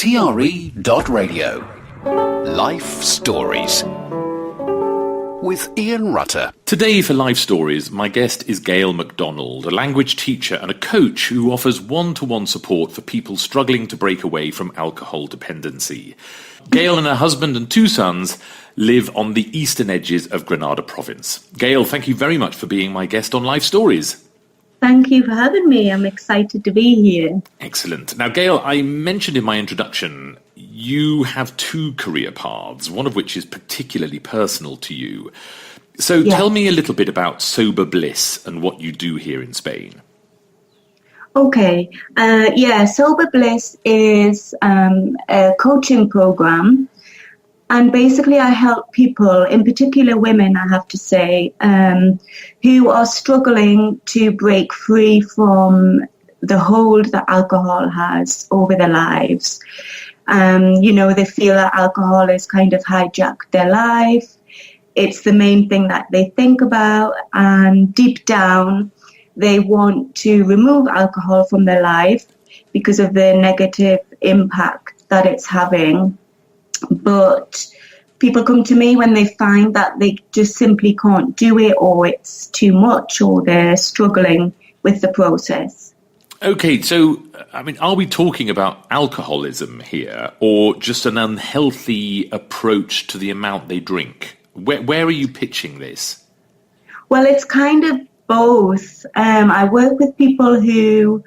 tre.radio. Life Stories with Ian Rutter. Today for Life Stories, my guest is Gail MacDonald, a language teacher and a coach who offers one-to-one support for people struggling to break away from alcohol dependency. Gail and her husband and two sons live on the eastern edges of Granada province. Gail, thank you very much for being my guest on Life Stories. Thank you for having me. I'm excited to be here. Excellent. Now, Gail, I mentioned in my introduction, you have two career paths, one of which is particularly personal to you. So Tell me a little bit about Sober Bliss and what you do here in Spain. Okay. Sober Bliss is a coaching program. And basically I help people, in particular women, I have to say, who are struggling to break free from the hold that alcohol has over their lives. They feel that alcohol has kind of hijacked their life. It's the main thing that they think about. And deep down, they want to remove alcohol from their life because of the negative impact that it's having. But people come to me when they find that they just simply can't do it, or it's too much, or they're struggling with the process. Okay, so, are we talking about alcoholism here, or just an unhealthy approach to the amount they drink? Where are you pitching this? Well, it's kind of both. I work with people who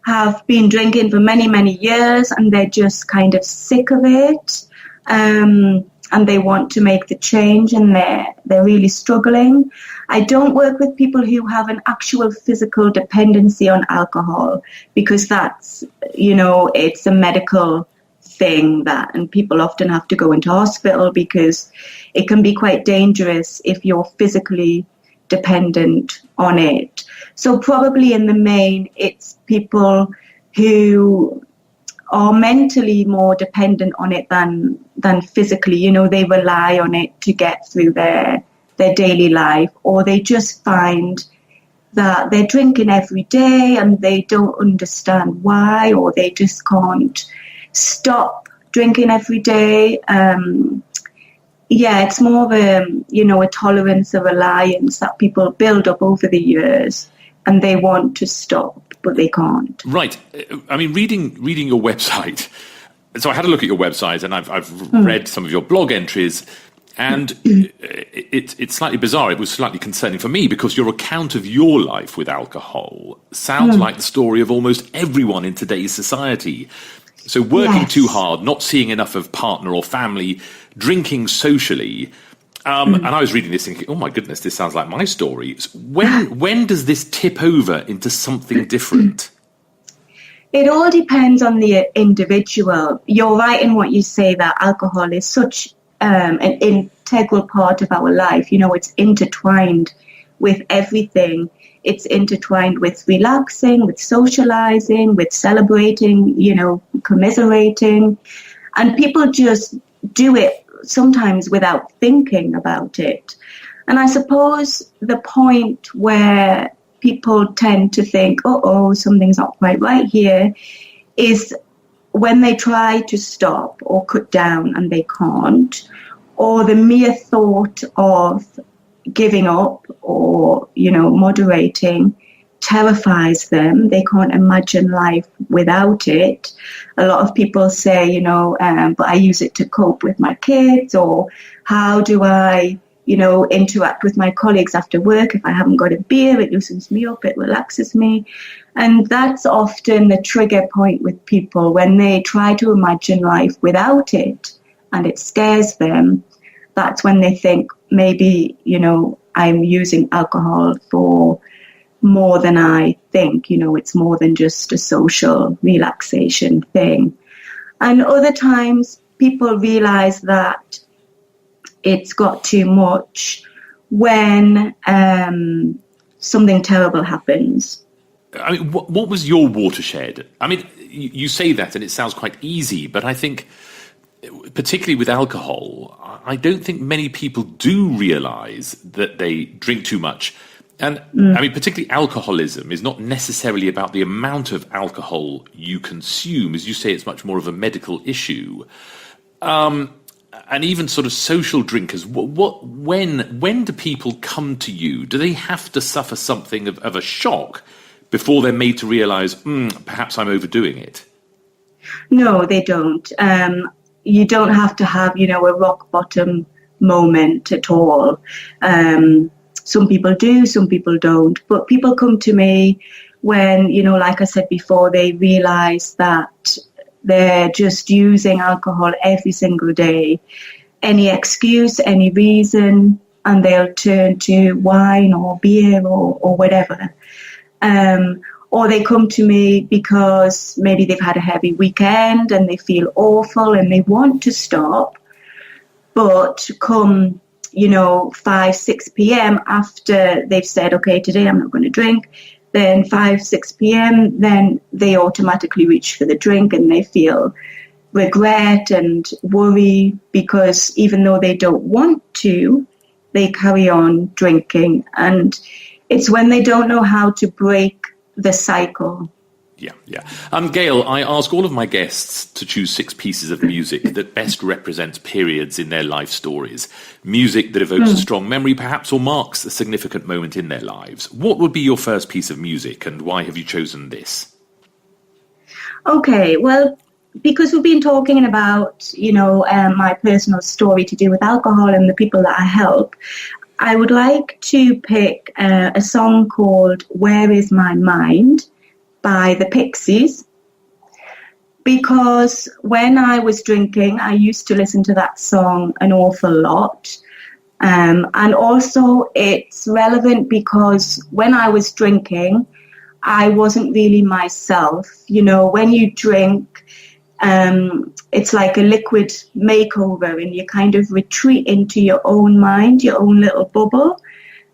have been drinking for many, many years, and they're just kind of sick of it. And they want to make the change, and they're really struggling. I don't work with people who have an actual physical dependency on alcohol, because that's, it's a medical thing and people often have to go into hospital because it can be quite dangerous if you're physically dependent on it. So probably in the main, it's people who are mentally more dependent on it than physically. They rely on it to get through their daily life, or they just find that they're drinking every day and they don't understand why, or they just can't stop drinking every day. It's more of a tolerance, a reliance that people build up over the years, and they want to stop, but they can't. Right. Reading your website. So I had a look at your website, and I've read some of your blog entries, and it's slightly bizarre. It was slightly concerning for me because your account of your life with alcohol sounds like the story of almost everyone in today's society. So working too hard, not seeing enough of partner or family, drinking socially. And I was reading this thinking, oh my goodness, this sounds like my story. When does this tip over into something different? It all depends on the individual. You're right in what you say, that alcohol is such an integral part of our life. It's intertwined with everything. It's intertwined with relaxing, with socializing, with celebrating, commiserating. And people just do it sometimes without thinking about it. And I suppose the point where people tend to think, something's not quite right here, is when they try to stop or cut down and they can't, or the mere thought of giving up or, moderating terrifies them. They can't imagine life without it. A lot of people say, but I use it to cope with my kids, or how do I, interact with my colleagues after work? If I haven't got a beer, it loosens me up, it relaxes me. And that's often the trigger point with people when they try to imagine life without it and it scares them. That's when they think maybe, I'm using alcohol for more than I think. It's more than just a social relaxation thing. And other times people realize that it's got too much when something terrible happens. What was your watershed? You say that and it sounds quite easy, but I think particularly with alcohol, I don't think many people do realize that they drink too much And I mean, particularly alcoholism is not necessarily about the amount of alcohol you consume. As you say, it's much more of a medical issue. And even sort of social drinkers, when do people come to you? Do they have to suffer something of a shock before they're made to realise, perhaps I'm overdoing it? No, they don't. You don't have to have, a rock bottom moment at all. Some people do, some people don't. But people come to me when, like I said before, they realise that they're just using alcohol every single day. Any excuse, any reason, and they'll turn to wine or beer or whatever. Or they come to me because maybe they've had a heavy weekend and they feel awful and they want to stop. But come, 5, 6 p.m. after they've said, okay, today I'm not going to drink, then 5, 6 p.m., then they automatically reach for the drink and they feel regret and worry because even though they don't want to, they carry on drinking. And it's when they don't know how to break the cycle. Yeah. Gail, I ask all of my guests to choose 6 pieces of music that best represents periods in their life stories. Music that evokes a strong memory, perhaps, or marks a significant moment in their lives. What would be your first piece of music, and why have you chosen this? Okay, well, because we've been talking about, my personal story to do with alcohol and the people that I help, I would like to pick a song called Where Is My Mind by the Pixies, because when I was drinking, I used to listen to that song an awful lot. And also it's relevant because when I was drinking, I wasn't really myself. When you drink, it's like a liquid makeover and you kind of retreat into your own mind, your own little bubble.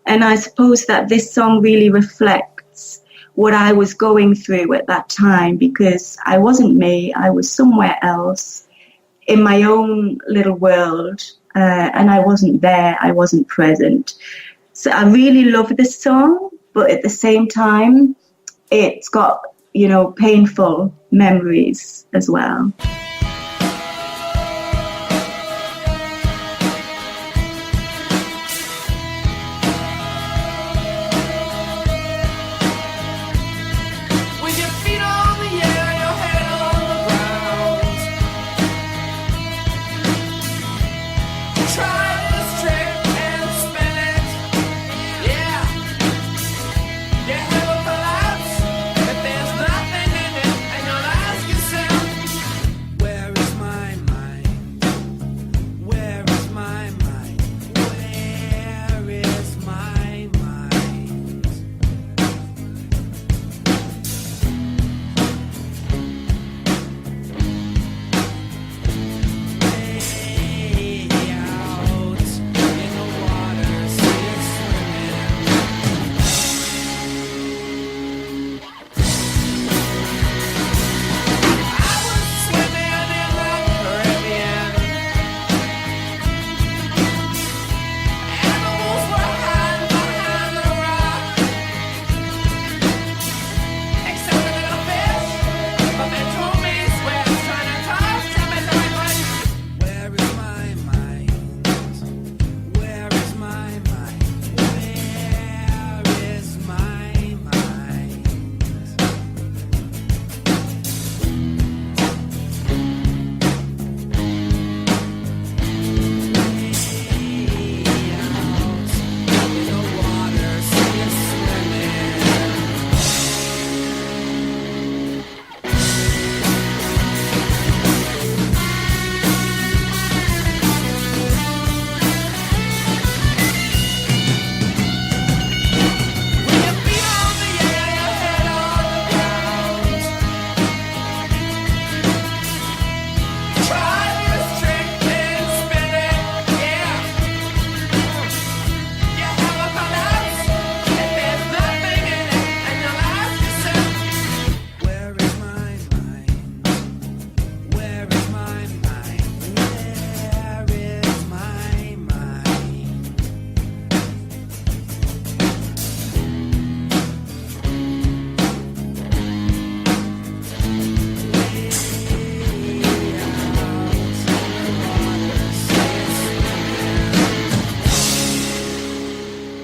And I suppose that this song really reflects what I was going through at that time, because I wasn't me, I was somewhere else in my own little world, and I wasn't there, I wasn't present. So I really love this song, but at the same time, it's got, painful memories as well.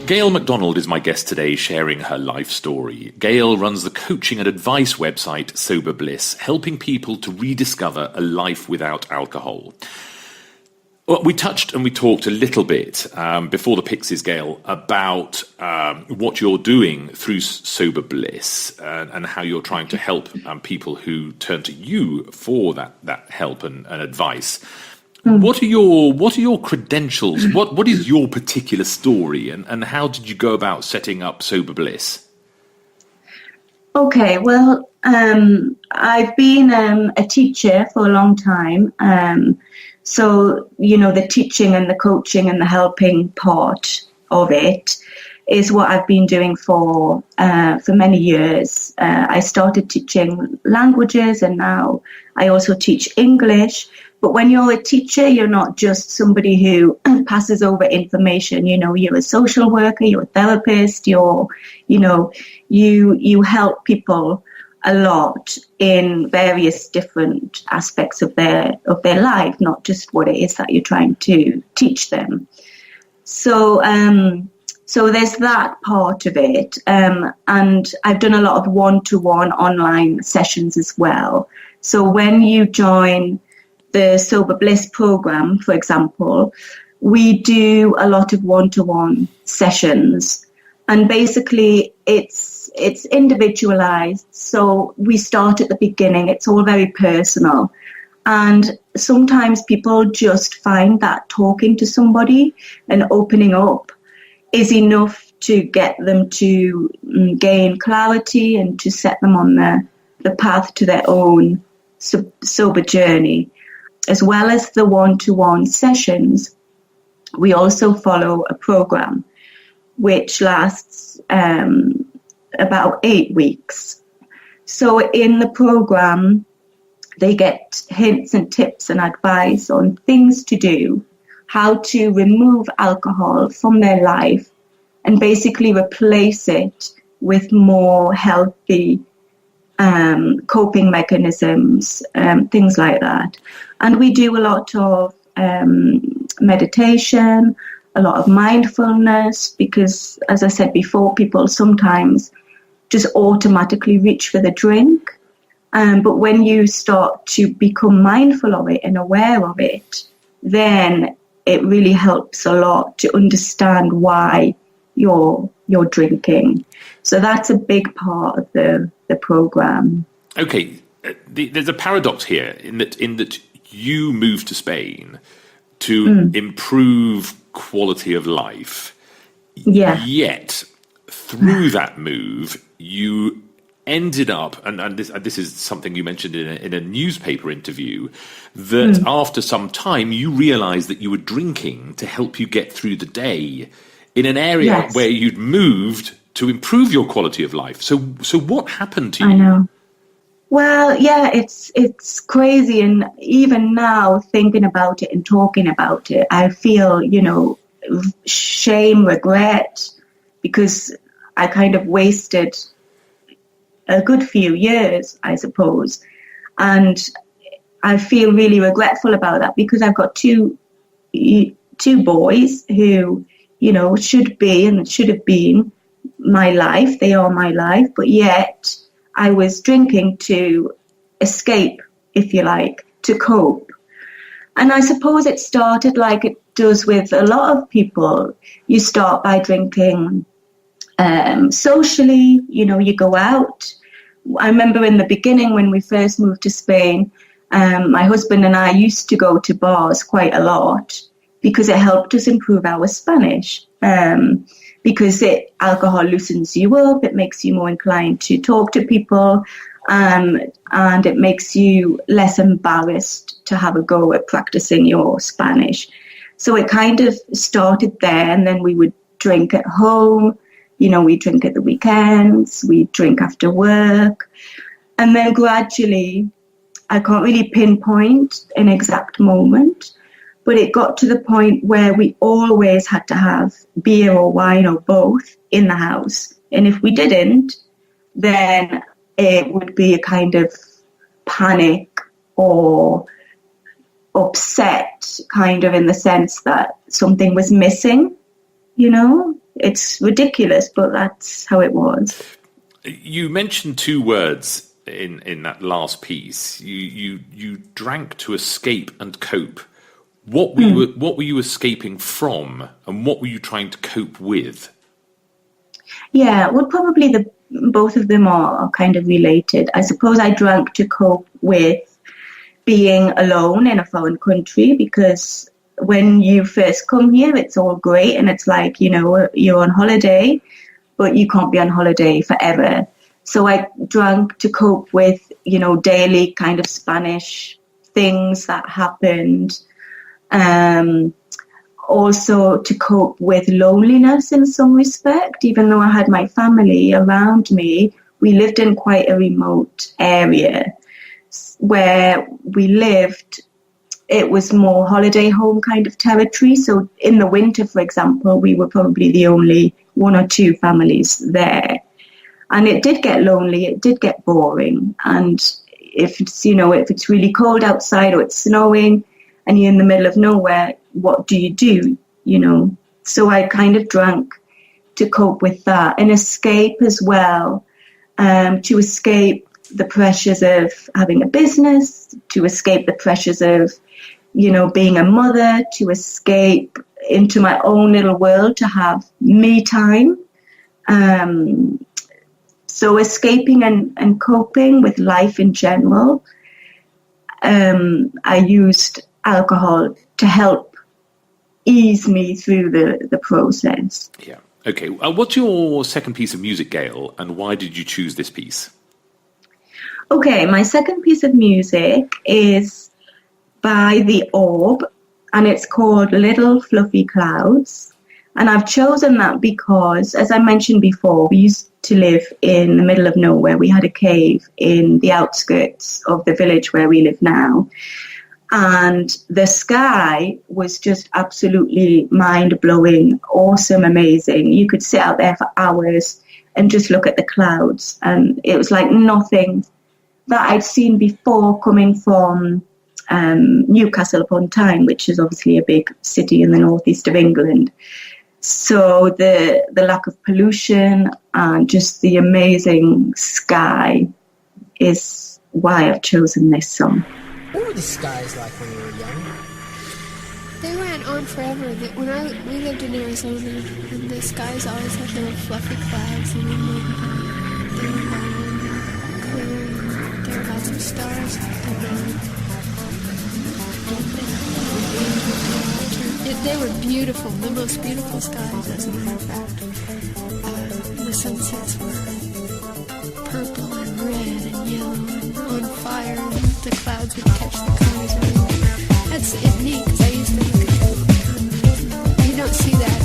Gail MacDonald is my guest today, sharing her life story. Gail runs the coaching and advice website Sober Bliss, helping people to rediscover a life without alcohol. Well, we touched and we talked a little bit before the Pixies, Gail, about what you're doing through Sober Bliss and how you're trying to help people who turn to you for that help and advice. What are your credentials? What is your particular story, and how did you go about setting up Sober Bliss? Okay, well, I've been a teacher for a long time. So, the teaching and the coaching and the helping part of it is what I've been doing for many years. I started teaching languages, and now I also teach English. But when you're a teacher, you're not just somebody who passes over information. You're a social worker, you're a therapist, you help people a lot in various different aspects of their life, not just what it is that you're trying to teach them. So there's that part of it. And I've done a lot of one-to-one online sessions as well. So when you join the Sober Bliss program, for example, we do a lot of one-to-one sessions, and basically it's individualized. So we start at the beginning. It's all very personal, and sometimes people just find that talking to somebody and opening up is enough to get them to gain clarity and to set them on the path to their own sober journey. As well as the one-to-one sessions, we also follow a program which lasts about 8 weeks. So in the program, they get hints and tips and advice on things to do, how to remove alcohol from their life and basically replace it with more healthy coping mechanisms, things like that. And we do a lot of meditation, a lot of mindfulness, because, as I said before, people sometimes just automatically reach for the drink. But when you start to become mindful of it and aware of it, then it really helps a lot to understand why you're drinking. So that's a big part of the program. Okay, there's a paradox here in that you moved to Spain to improve quality of life. Yeah. Yet through that move, you ended up, and this is something you mentioned in a newspaper interview, that after some time you realized that you were drinking to help you get through the day in an area where you'd moved to improve your quality of life. So what happened to you? I know. Well, yeah, it's crazy. And even now, thinking about it and talking about it, I feel, shame, regret, because I kind of wasted a good few years, I suppose. And I feel really regretful about that, because I've got two boys who, should be and should have been my life. They are my life, but yet I was drinking to escape, if you like, to cope. And I suppose it started like it does with a lot of people. You start by drinking socially, you go out. I remember in the beginning when we first moved to Spain, my husband and I used to go to bars quite a lot because it helped us improve our Spanish. Because alcohol loosens you up, it makes you more inclined to talk to people, and it makes you less embarrassed to have a go at practicing your Spanish. So it kind of started there, and then we would drink at home, we drink at the weekends, we drink after work, and then gradually, I can't really pinpoint an exact moment, but it got to the point where we always had to have beer or wine or both in the house. And if we didn't, then it would be a kind of panic or upset, kind of in the sense that something was missing, It's ridiculous, but that's how it was. You mentioned two words in that last piece. You drank to escape and cope. What were you escaping from, and what were you trying to cope with? Yeah, well, probably both of them are kind of related. I suppose I drank to cope with being alone in a foreign country, because when you first come here, it's all great and it's like, you're on holiday, but you can't be on holiday forever. So I drank to cope with, daily kind of Spanish things that happened. Also to cope with loneliness in some respect, even though I had my family around me. We lived in quite a remote area where we lived. It was more holiday home kind of territory. So in the winter, for example, we were probably the only one or two families there. And it did get lonely. It did get boring. And if it's really cold outside or it's snowing and you're in the middle of nowhere, what do you do? So I kind of drank to cope with that and escape as well, to escape the pressures of having a business, to escape the pressures of, being a mother, to escape into my own little world, to have me time. So escaping and coping with life in general. I used alcohol to help ease me through the process. Yeah. Okay. What's your second piece of music, Gail, and why did you choose this piece? Okay, my second piece of music is by The Orb, and it's called Little Fluffy Clouds. And I've chosen that because, as I mentioned before, we used to live in the middle of nowhere. We had a cave in the outskirts of the village where we live now. And the sky was just absolutely mind-blowing, awesome, amazing. You could sit out there for hours and just look at the clouds. And it was like nothing that I'd seen before coming from Newcastle upon Tyne, which is obviously a big city in the northeast of England. So the lack of pollution and just the amazing sky is why I've chosen this song. What were the skies like when you were young? They went on forever. We lived in Arizona, and the skies always had little fluffy clouds, and then they were long, clear, and there were lots of stars at night. They were beautiful, the most beautiful skies, as a matter of fact. The sunsets were purple and red and yellow and on fire, and the clouds would catch the colors of it. That's neat, because I used to look at it. You don't see that.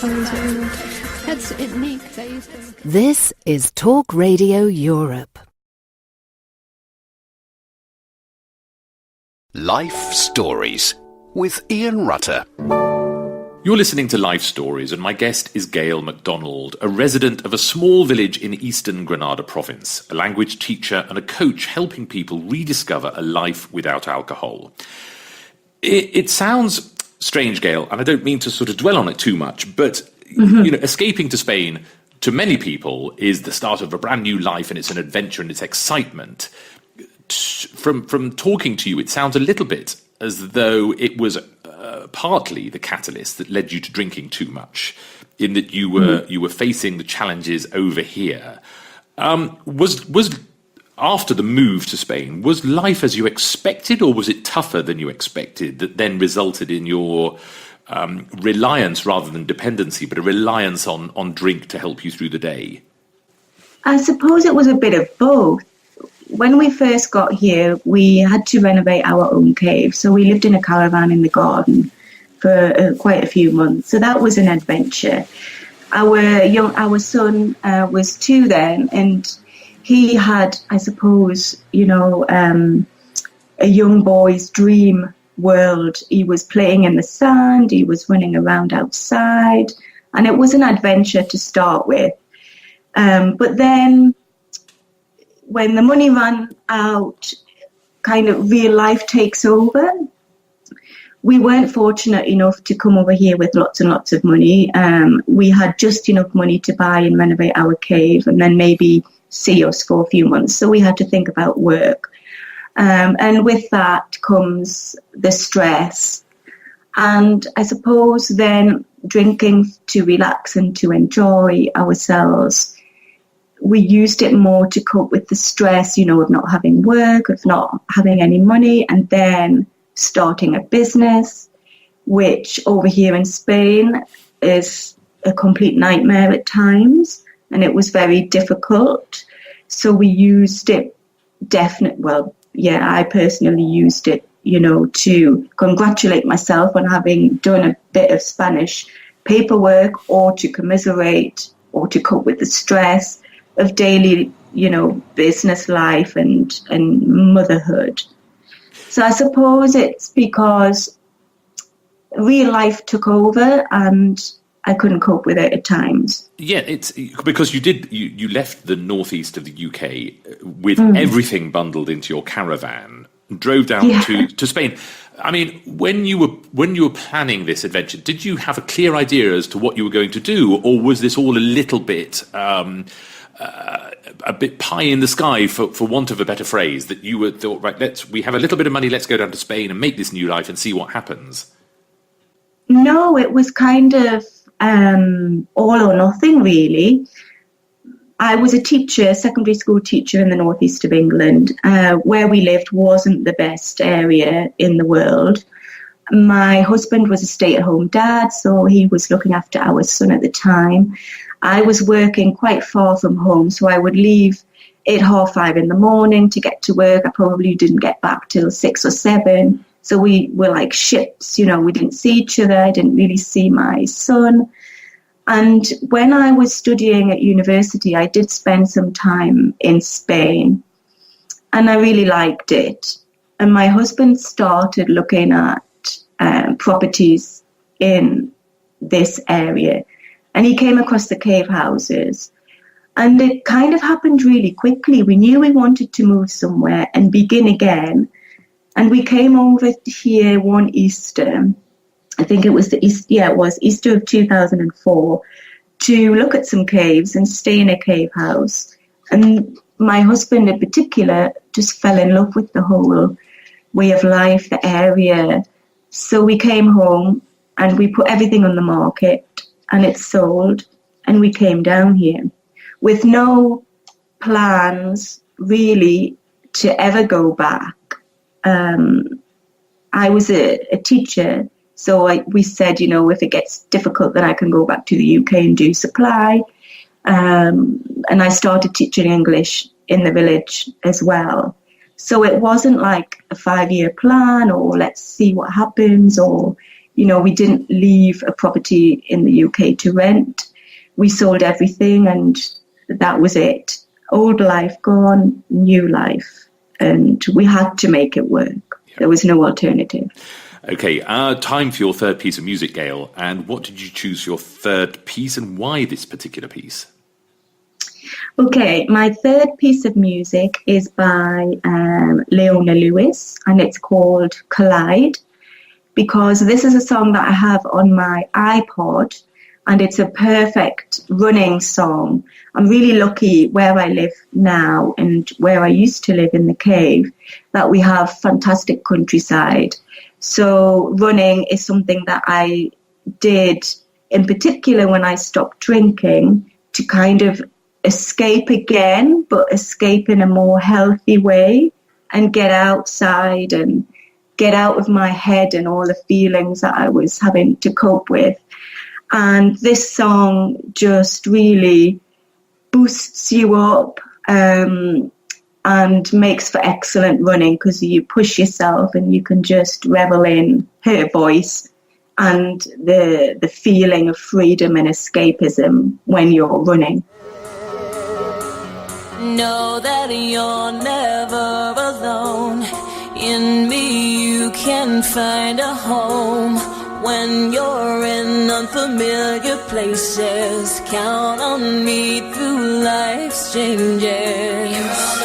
clothes around. That's neat, 'cause I used to... This is Talk Radio Europe. Life Stories with Ian Rutter. You're listening to Life Stories, and my guest is Gail MacDonald, a resident of a small village in eastern Granada province, a language teacher and a coach helping people rediscover a life without alcohol. It sounds strange, Gail, and I don't mean to sort of dwell on it too much, but you know, escaping to Spain to many people is the start of a brand new life, and it's an adventure and it's excitement. From talking to you, it sounds a little bit as though it was partly the catalyst that led you to drinking too much, in that you were facing the challenges over here. Was after the move to Spain, was life as you expected, or was it tougher than you expected that then resulted in your reliance rather than dependency, but a reliance on drink to help you through the day? I suppose it was a bit of both. When we first got here, we had to renovate our own cave. So we lived in a caravan in the garden for quite a few months. So that was an adventure. Our son was 2 then, and he had, I suppose, a young boy's dream world. He was playing in the sand, he was running around outside, and it was an adventure to start with. But then when the money ran out, kind of real life takes over. We weren't fortunate enough to come over here with lots and lots of money. We had just enough money to buy and renovate our cave and then maybe see us for a few months. So we had to think about work. And with that comes the stress. And I suppose then drinking to relax and to enjoy ourselves. We used it more to cope with the stress, of not having work, of not having any money, and then starting a business, which over here in Spain is a complete nightmare at times, and it was very difficult. So we used it I personally used it, to congratulate myself on having done a bit of Spanish paperwork, or to commiserate, or to cope with the stress of daily, business life and motherhood. So I suppose it's because real life took over and I couldn't cope with it at times. Yeah, it's because you left the northeast of the UK with everything bundled into your caravan and drove down to Spain. I mean, when you were planning this adventure, did you have a clear idea as to what you were going to do, or was this all a little bit a bit pie in the sky, for want of a better phrase, that you were thought, right, we have a little bit of money, let's go down to Spain and make this new life and see what happens? No, it was kind of all or nothing, really. I was a teacher, secondary school teacher in the northeast of England. Where we lived wasn't the best area in the world. My husband was a stay-at-home dad, so he was looking after our son at the time. I was working quite far from home, so I would leave at 5:30 in the morning to get to work. I probably didn't get back till 6 or 7. So we were like ships, we didn't see each other. I didn't really see my son. And when I was studying at university, I did spend some time in Spain, and I really liked it. And my husband started looking at properties in this area, and he came across the cave houses. And it kind of happened really quickly. We knew we wanted to move somewhere and begin again. And we came over here one Easter, I think it was Easter of 2004, to look at some caves and stay in a cave house. And my husband in particular just fell in love with the whole way of life, the area. So we came home and we put everything on the market and it sold, and we came down here with no plans really to ever go back. I was a teacher, so we said, if it gets difficult, then I can go back to the UK and do supply. And I started teaching English in the village as well. So it wasn't like a 5-year plan or let's see what happens or, we didn't leave a property in the UK to rent. We sold everything and that was it. Old life gone, new life. And we had to make it work. Yep. There was no alternative. Okay, time for your third piece of music, Gail. And what did you choose for your third piece and why this particular piece? Okay, my third piece of music is by Leona Lewis, and it's called Collide, because this is a song that I have on my iPod, and it's a perfect running song. I'm really lucky where I live now and where I used to live in the cave that we have fantastic countryside. So running is something that I did in particular when I stopped drinking to kind of escape again, but escape in a more healthy way and get outside and get out of my head and all the feelings that I was having to cope with. And this song just really boosts you up and makes for excellent running because you push yourself and you can just revel in her voice and the feeling of freedom and escapism when you're running. Know that you're never alone. In me you can find a home. When you're in unfamiliar places, count on me through life's changes.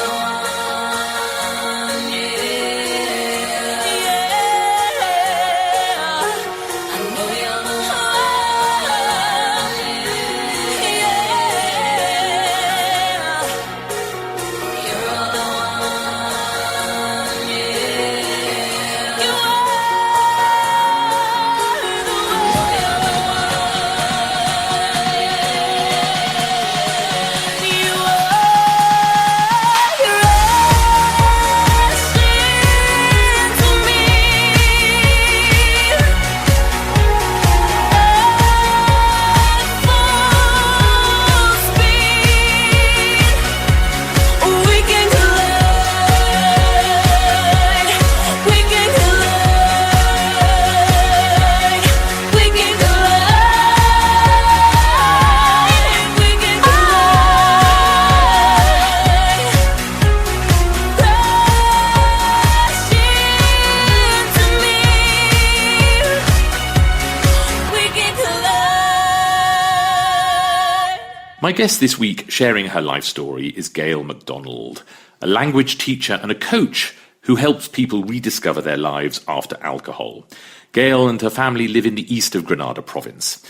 My guest this week sharing her life story is Gail MacDonald, a language teacher and a coach who helps people rediscover their lives after alcohol. Gail and her family live in the east of Granada province.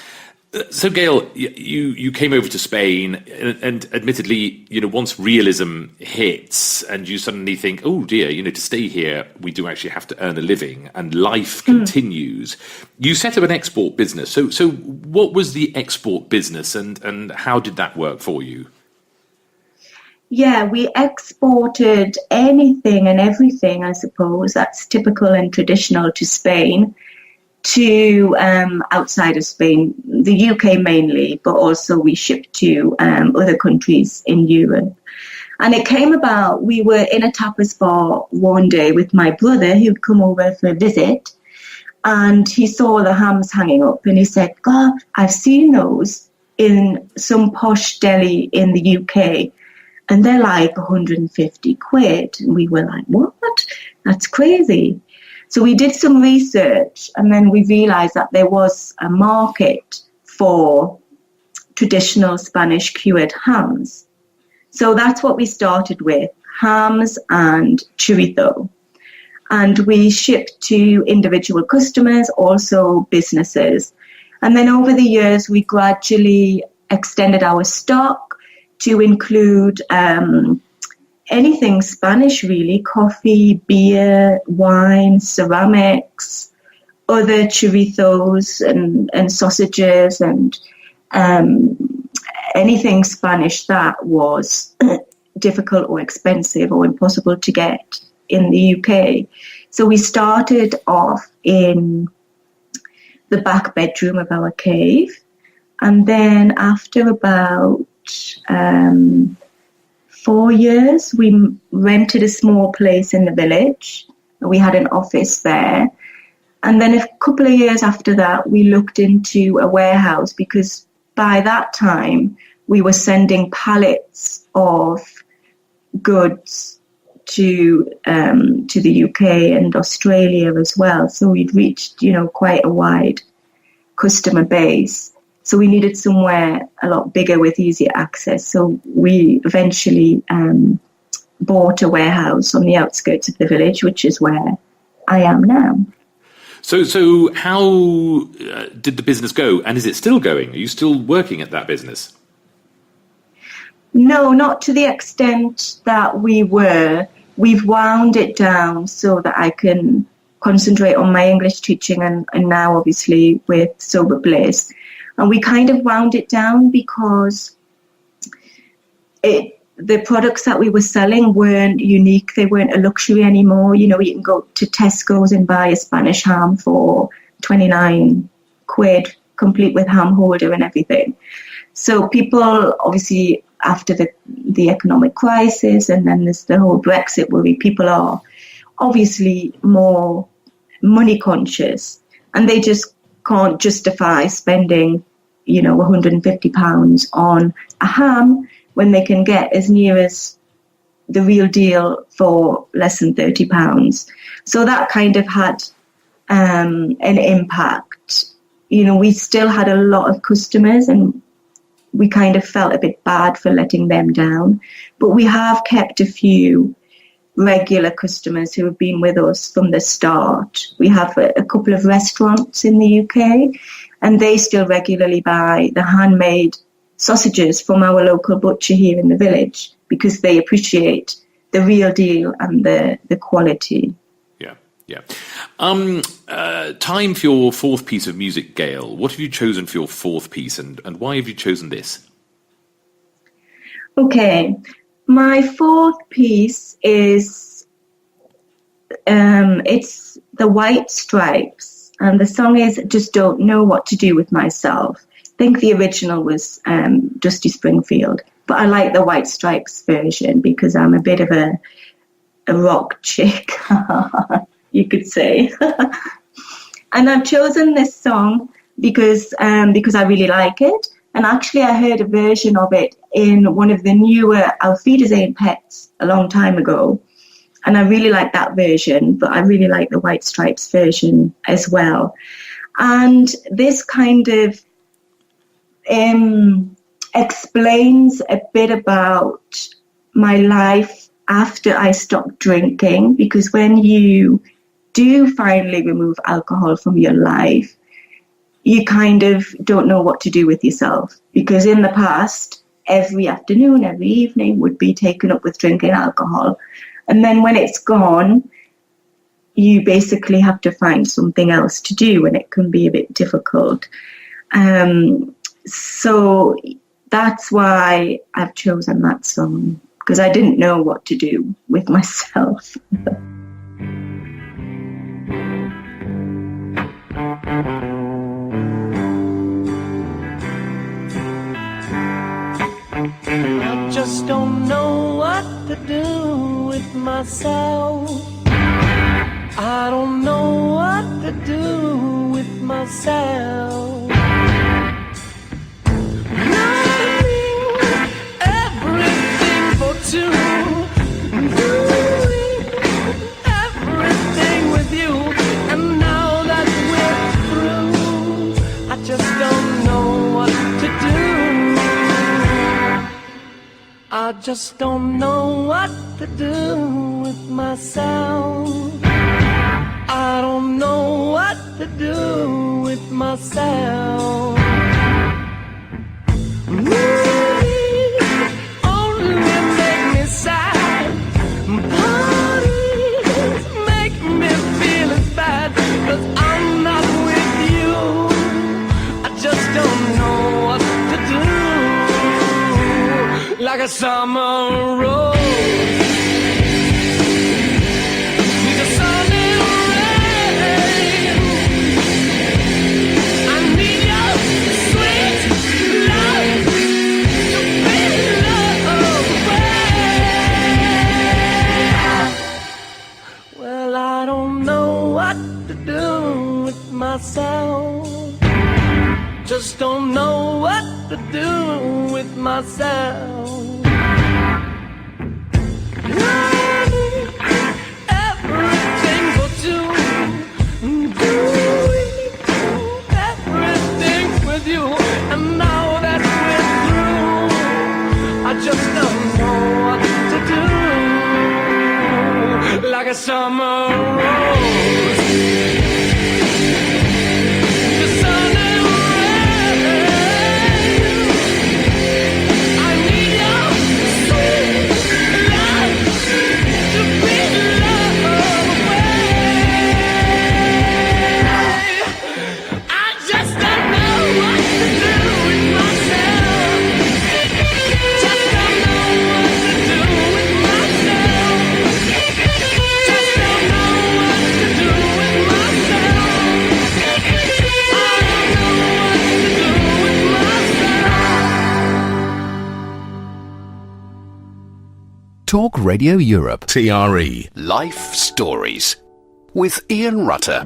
So, Gail, you came over to Spain, and admittedly, once realism hits and you suddenly think, oh dear, to stay here, we do actually have to earn a living, and life continues. You set up an export business. So what was the export business, and how did that work for you? Yeah, we exported anything and everything, I suppose, that's typical and traditional to Spain, to outside of Spain, the UK mainly, but also we shipped to other countries in Europe. And it came about, we were in a tapas bar one day with my brother who'd come over for a visit, and he saw the hams hanging up and he said, God, I've seen those in some posh deli in the UK and they're like 150 quid. And we were like, what? That's crazy. So we did some research and then we realized that there was a market for traditional Spanish cured hams. So that's what we started with, hams and chorizo. And we shipped to individual customers, also businesses. And then over the years, we gradually extended our stock to include anything Spanish, really, coffee, beer, wine, ceramics, other chorizos and sausages and anything Spanish that was difficult or expensive or impossible to get in the UK. So we started off in the back bedroom of our cave, and then after about 4 years, we rented a small place in the village. We had an office there, And then a couple of years after that, we looked into a warehouse, because by that time we were sending pallets of goods to the UK and Australia as well. So we'd reached, quite a wide customer base. So we needed somewhere a lot bigger with easier access. So we eventually bought a warehouse on the outskirts of the village, which is where I am now. So how did the business go? And is it still going? Are you still working at that business? No, not to the extent that we were. We've wound it down so that I can concentrate on my English teaching and now obviously with Sober Bliss. And we kind of wound it down because the products that we were selling weren't unique. They weren't a luxury anymore. You can go to Tesco's and buy a Spanish ham for 29 quid, complete with ham holder and everything. So people, obviously, after the economic crisis and then there's the whole Brexit worry, people are obviously more money conscious, and they just can't justify spending, £150 on a ham when they can get as near as the real deal for less than £30. So that kind of had an impact. We still had a lot of customers and we kind of felt a bit bad for letting them down. But we have kept a few regular customers who have been with us from the start. We have a couple of restaurants in the UK, and they still regularly buy the handmade sausages from our local butcher here in the village because they appreciate the real deal and the quality. Yeah. Time for your fourth piece of music, Gail. What have you chosen for your fourth piece, and why have you chosen this? Okay. My fourth piece is it's the White Stripes, and the song is Just Don't Know What to Do With Myself. I think the original was Dusty Springfield, but I like the White Stripes version because I'm a bit of a rock chick, you could say. And I've chosen this song because I really like it. And actually, I heard a version of it in one of the newer Auf Wiedersehen Pets a long time ago. And I really like that version, but I really like the White Stripes version as well. And this kind of explains a bit about my life after I stopped drinking, because when you do finally remove alcohol from your life, you kind of don't know what to do with yourself, because in the past, every afternoon, every evening would be taken up with drinking alcohol. And then when it's gone, you basically have to find something else to do, and it can be a bit difficult. So that's why I've chosen that song, because I didn't know what to do with myself. I just don't know what to do with myself. I don't know what to do with myself. Loving everything for two, doing everything with you, and now that we're through, I just don't know what to do. I just don't know what to do with myself. I don't know what to do with myself. Only make me sad. Parties make me feel as bad, 'cause I'm not with you. I just don't know what to do. Like a summer rose. with myself. Everything but you. Doing everything with you. And now that we're through, I just don't know what to do. Like a summer rose. The sun and rain. I need your sweet love to be love away. I just don't know what to do with myself. Just don't know what to do with myself. Just don't know what to do with myself. I don't know what to do with myself. Talk Radio Europe. TRE. Life Stories. With Ian Rutter.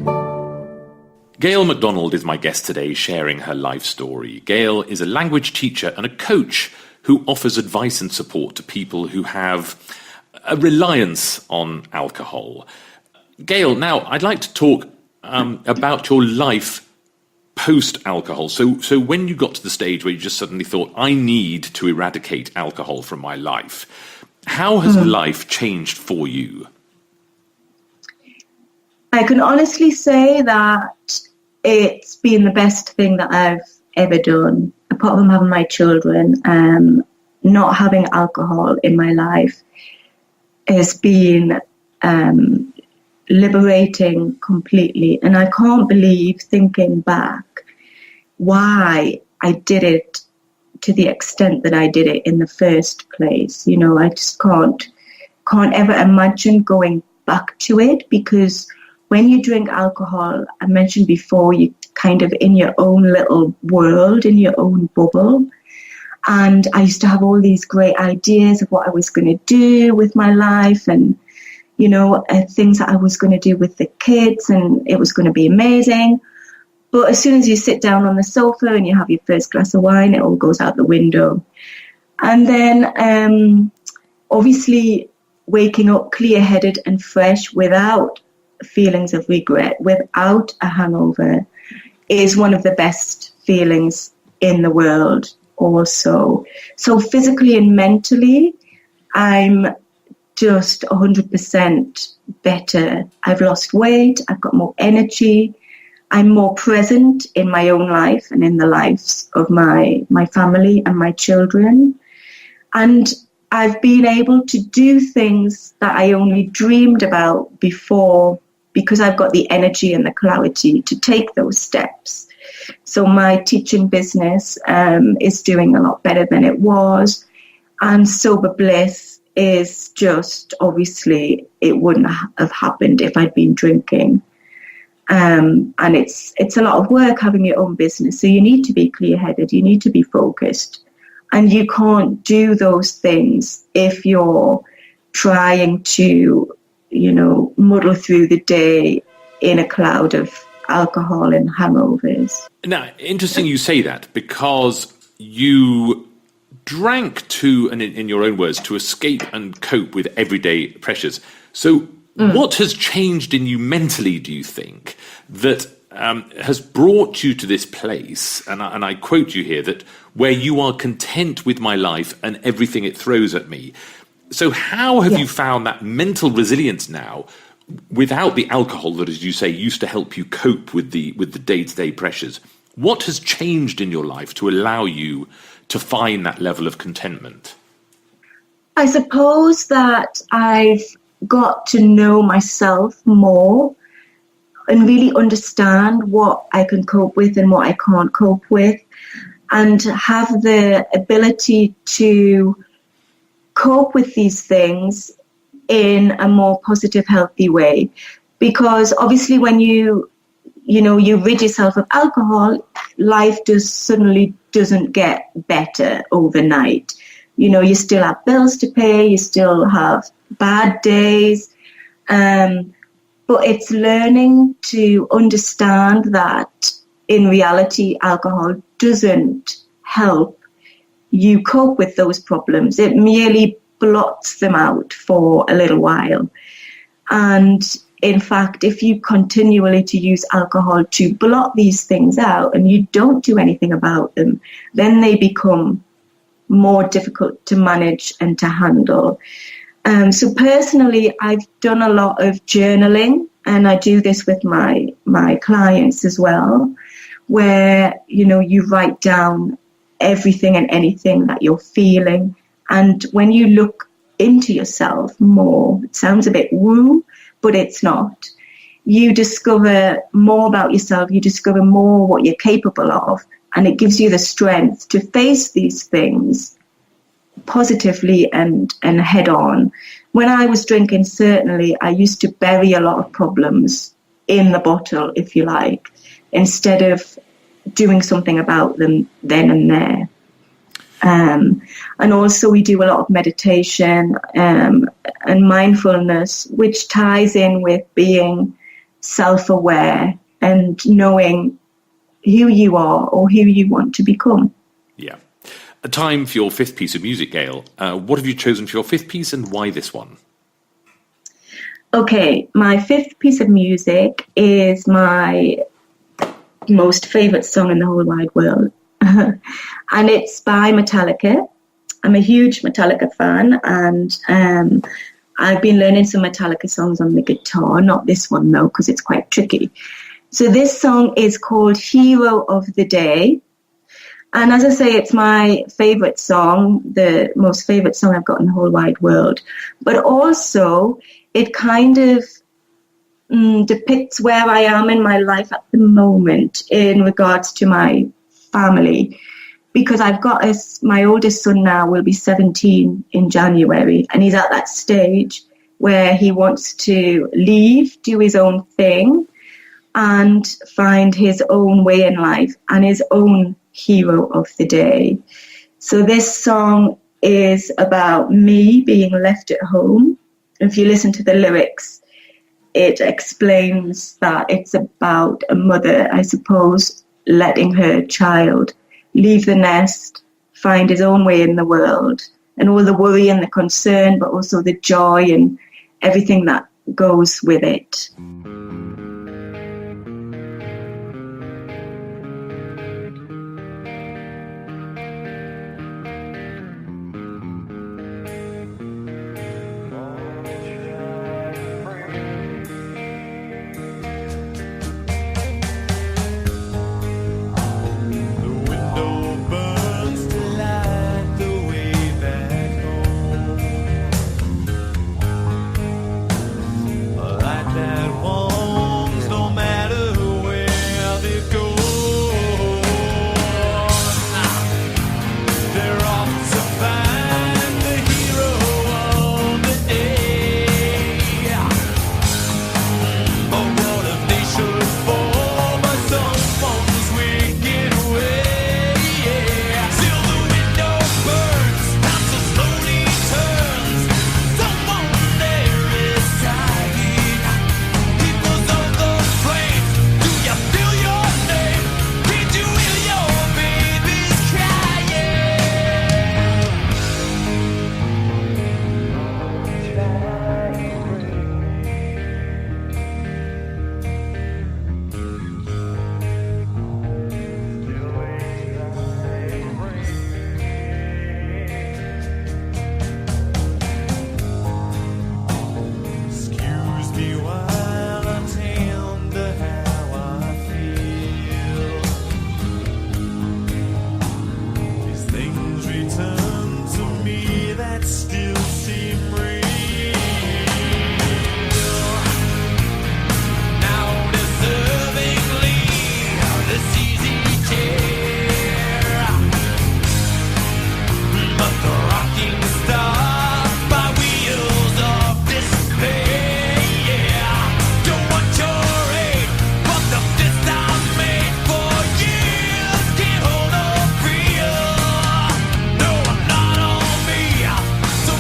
Gail MacDonald is my guest today, sharing her life story. Gail is a language teacher and a coach who offers advice and support to people who have a reliance on alcohol. Gail, now I'd like to talk about your life post-alcohol. So when you got to the stage where you just suddenly thought, I need to eradicate alcohol from my life, how has life changed for you? I can honestly say that it's been the best thing that I've ever done, apart from having my children. Not having alcohol in my life has been liberating completely. And I can't believe, thinking back, why I did it to the extent that I did it in the first place. You know, I just can't ever imagine going back to it, because when you drink alcohol, I mentioned before, you kind of in your own little world, in your own bubble. And I used to have all these great ideas of what I was going to do with my life, and, you know, things that I was going to do with the kids, and it was going to be amazing. But as soon as you sit down on the sofa and you have your first glass of wine, it all goes out the window. And then obviously waking up clear-headed and fresh without feelings of regret, without a hangover, is one of the best feelings in the world also. So physically and mentally, I'm just 100% better. I've lost weight, I've got more energy, I'm more present in my own life and in the lives of my family and my children. And I've been able to do things that I only dreamed about before, because I've got the energy and the clarity to take those steps. So my teaching business is doing a lot better than it was. And Sober Bliss is just, obviously, it wouldn't have happened if I'd been drinking. And it's a lot of work having your own business. So you need to be clear-headed, you need to be focused. And you can't do those things if you're trying to, you know, muddle through the day in a cloud of alcohol and hangovers. Now, interesting you say that, because you drank to, and in your own words, to escape and cope with everyday pressures. So what has changed in you mentally, do you think, that has brought you to this place, and I quote you here, that where you are content with my life and everything it throws at me? So how have you found that mental resilience now without the alcohol that, as you say, used to help you cope with the day-to-day pressures? What has changed in your life to allow you to find that level of contentment? I suppose that I've got to know myself more and really understand what I can cope with and what I can't cope with, and have the ability to cope with these things in a more positive, healthy way. Because obviously when you rid yourself of alcohol, life suddenly doesn't get better overnight. You know, you still have bills to pay, you still have bad days, but it's learning to understand that in reality, alcohol doesn't help you cope with those problems. It merely blots them out for a little while. And in fact, if you continually to use alcohol to blot these things out and you don't do anything about them, then they become more difficult to manage and to handle. So personally, I've done a lot of journaling, and I do this with my clients as well, where, you know, you write down everything and anything that you're feeling. And when you look into yourself more, it sounds a bit woo, but it's not. You discover more about yourself, you discover more what you're capable of, and it gives you the strength to face these things positively and head on. When I was drinking, certainly, I used to bury a lot of problems in the bottle, if you like, instead of doing something about them then and there. And also we do a lot of meditation and mindfulness, which ties in with being self-aware and knowing who you are or who you want to become. Yeah. A time for your fifth piece of music, Gail. What have you chosen for your fifth piece, and why this one? Okay, my fifth piece of music is my most favourite song in the whole wide world. And it's by Metallica. I'm a huge Metallica fan, and I've been learning some Metallica songs on the guitar. Not this one, though, because it's quite tricky. So this song is called Hero of the Day. And as I say, it's my favourite song, the most favourite song I've got in the whole wide world. But also, it kind of depicts where I am in my life at the moment in regards to my family. Because I've got my oldest son now will be 17 in January, and he's at that stage where he wants to leave, do his own thing, and find his own way in life and his own hero of the day. So this song is about me being left at home. If you listen to the lyrics, it explains that it's about a mother, I suppose, letting her child leave the nest, find his own way in the world, and all the worry and the concern, but also the joy and everything that goes with it.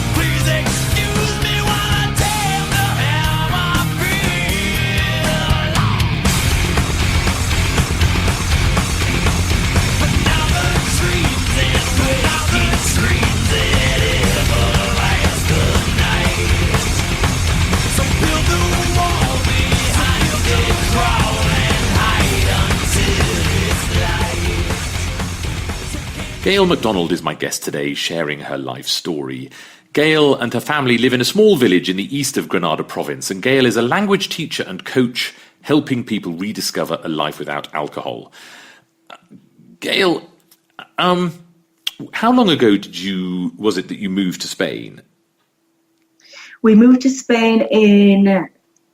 So Gail MacDonald is my guest today, sharing her life story. Gail and her family live in a small village in the east of Granada province, and Gail is a language teacher and coach, helping people rediscover a life without alcohol. Gail, how long ago was it that you moved to Spain? We moved to Spain in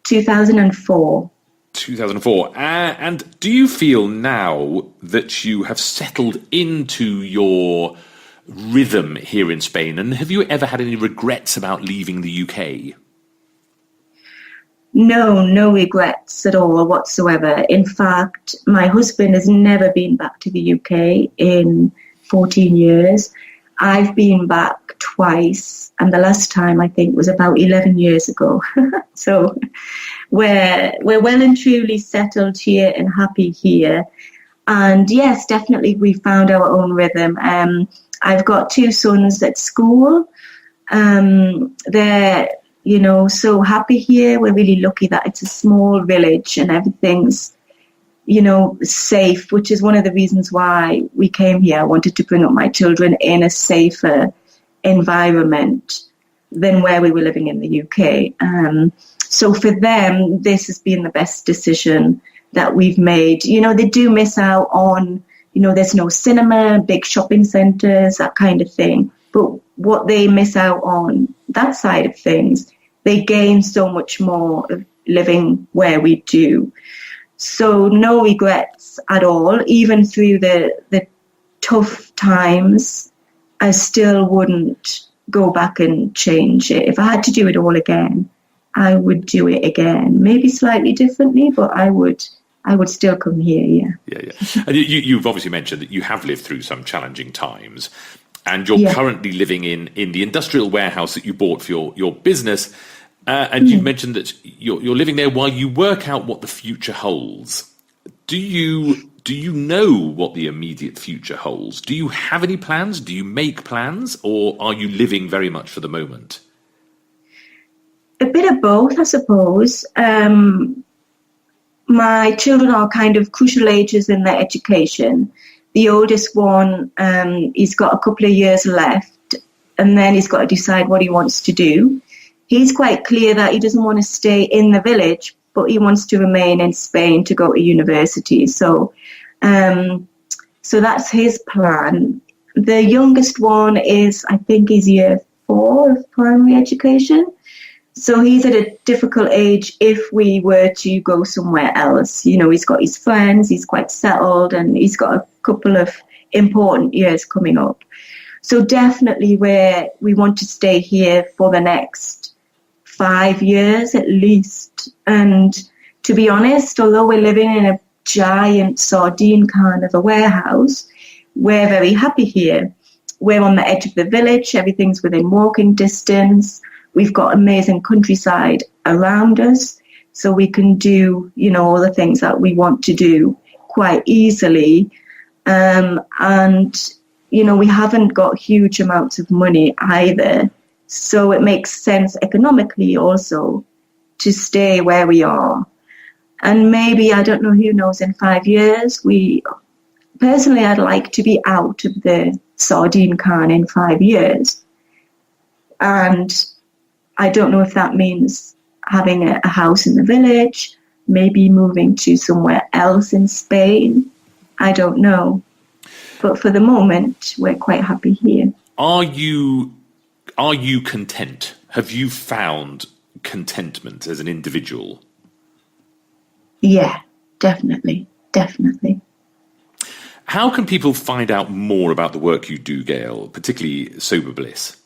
2004. 2004. And do you feel now that you have settled into your rhythm here in Spain? And have you ever had any regrets about leaving the UK? No regrets at all whatsoever. In fact, my husband has never been back to the UK in 14 years. I've been back twice, and the last time I think was about 11 years ago. So we're well and truly settled here and happy here. And yes, definitely we found our own rhythm. I've got 2 sons at school. They're, so happy here. We're really lucky that it's a small village and everything's, safe, which is one of the reasons why we came here. I wanted to bring up my children in a safer environment than where we were living in the UK. So for them, this has been the best decision that we've made. They do miss out on, there's no cinema, big shopping centres, that kind of thing. But what they miss out on, that side of things, they gain so much more of living where we do. So no regrets at all. Even through the tough times, I still wouldn't go back and change it. If I had to do it all again, I would do it again. Maybe slightly differently, but I would still come here, yeah. Yeah. And you've obviously mentioned that you have lived through some challenging times, and you're currently living in the industrial warehouse that you bought for your business. And you've mentioned that you're living there while you work out what the future holds. Do you know what the immediate future holds? Do you have any plans? Do you make plans? Or are you living very much for the moment? A bit of both, I suppose. My children are kind of crucial ages in their education. The oldest one, he's got a couple of years left, and then he's got to decide what he wants to do. He's quite clear that he doesn't want to stay in the village, but he wants to remain in Spain to go to university. So that's his plan. The youngest one is, I think, he's year 4 of primary education. So he's at a difficult age if we were to go somewhere else. He's got his friends, he's quite settled, and he's got a couple of important years coming up. So definitely we want to stay here for the next 5 years at least. And to be honest, although we're living in a giant sardine can of a warehouse, we're very happy here. We're on the edge of the village. Everything's within walking distance. We've got amazing countryside around us, so we can do, all the things that we want to do quite easily. And, we haven't got huge amounts of money either. So it makes sense economically also to stay where we are. And maybe, I don't know, who knows, in 5 years, personally, I'd like to be out of the sardine can in 5 years. And I don't know if that means having a house in the village, maybe moving to somewhere else in Spain. I don't know. But for the moment, we're quite happy here. Are you content? Have you found contentment as an individual? Yeah, definitely. How can people find out more about the work you do, Gail, particularly Sober Bliss?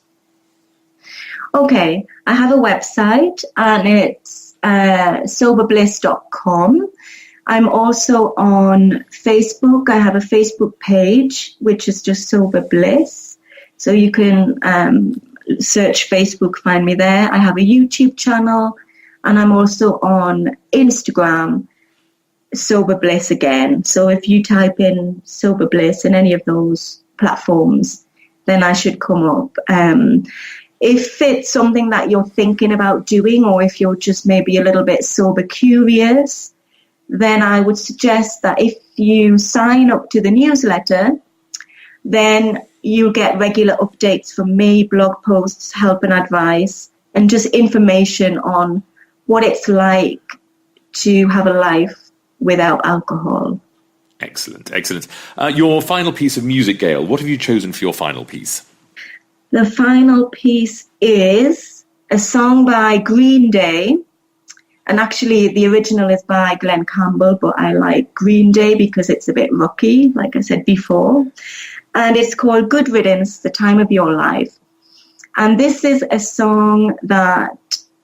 Okay, I have a website, and it's soberbliss.com. I'm also on Facebook. I have a Facebook page, which is just Sober Bliss. So you can search Facebook, find me there. I have a YouTube channel, and I'm also on Instagram, Sober Bliss again. So if you type in Sober Bliss in any of those platforms, then I should come up. If it's something that you're thinking about doing, or if you're just maybe a little bit sober curious, then I would suggest that if you sign up to the newsletter, then you'll get regular updates from me, blog posts, help and advice, and just information on what it's like to have a life without alcohol. Excellent, excellent. Your final piece of music, Gail, what have you chosen for your final piece? The final piece is a song by Green Day. And actually, the original is by Glenn Campbell, but I like Green Day because it's a bit rocky, like I said before. And it's called Good Riddance, The Time of Your Life. And this is a song that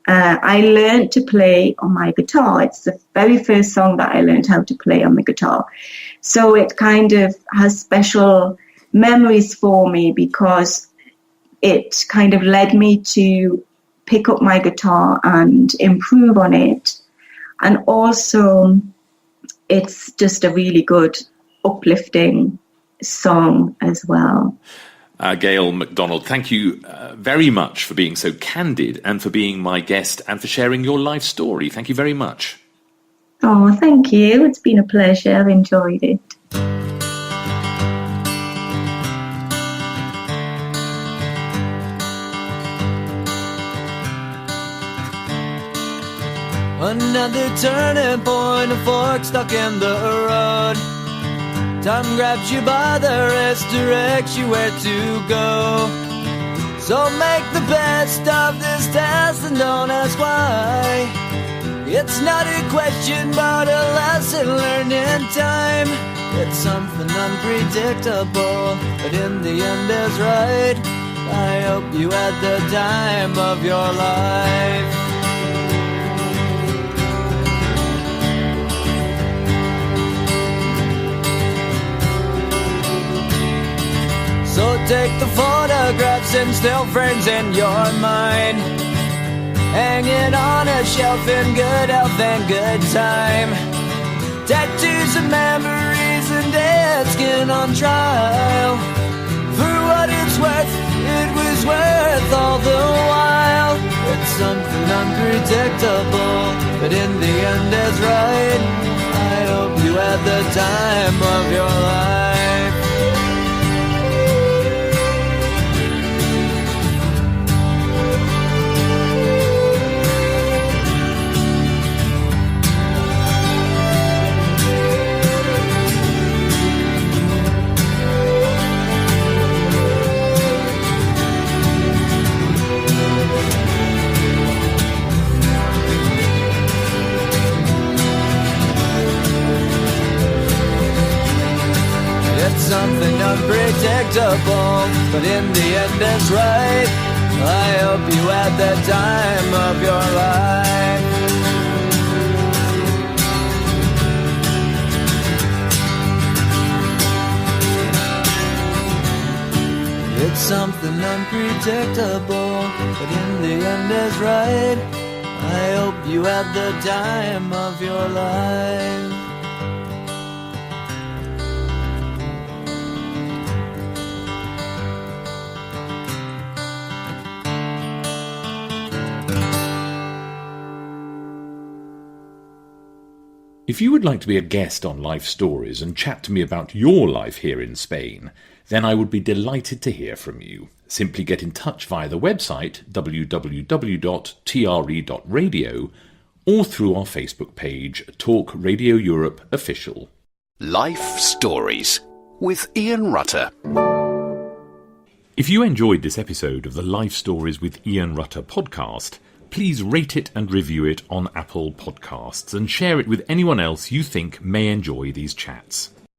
I learned to play on my guitar. It's the very first song that I learned how to play on the guitar. So it kind of has special memories for me because it kind of led me to pick up my guitar and improve on it. And also, it's just a really good, uplifting song as well. Gail MacDonald, thank you very much for being so candid and for being my guest and for sharing your life story. Thank you very much. Oh, thank you. It's been a pleasure. I've enjoyed it. Another turning point, a fork stuck in the road. Time grabs you by the wrist, directs you where to go. So make the best of this test and don't ask why. It's not a question but a lesson learned in time. It's something unpredictable, but in the end is right. I hope you had the time of your life. So take the photographs and still frames in your mind, hanging on a shelf in good health and good time. Tattoos of memories and dead skin on trial. For what it's worth, it was worth all the while. It's something unpredictable, but in the end is right. I hope you had the time of your life. Something unpredictable, but in the end it's right. I hope you had the time of your life. It's something unpredictable, but in the end is right. I hope you had the time of your life. If you would like to be a guest on Life Stories and chat to me about your life here in Spain, then I would be delighted to hear from you. Simply get in touch via the website www.tre.radio or through our Facebook page, Talk Radio Europe Official. Life Stories with Ian Rutter. If you enjoyed this episode of the Life Stories with Ian Rutter podcast, please rate it and review it on Apple Podcasts and share it with anyone else you think may enjoy these chats.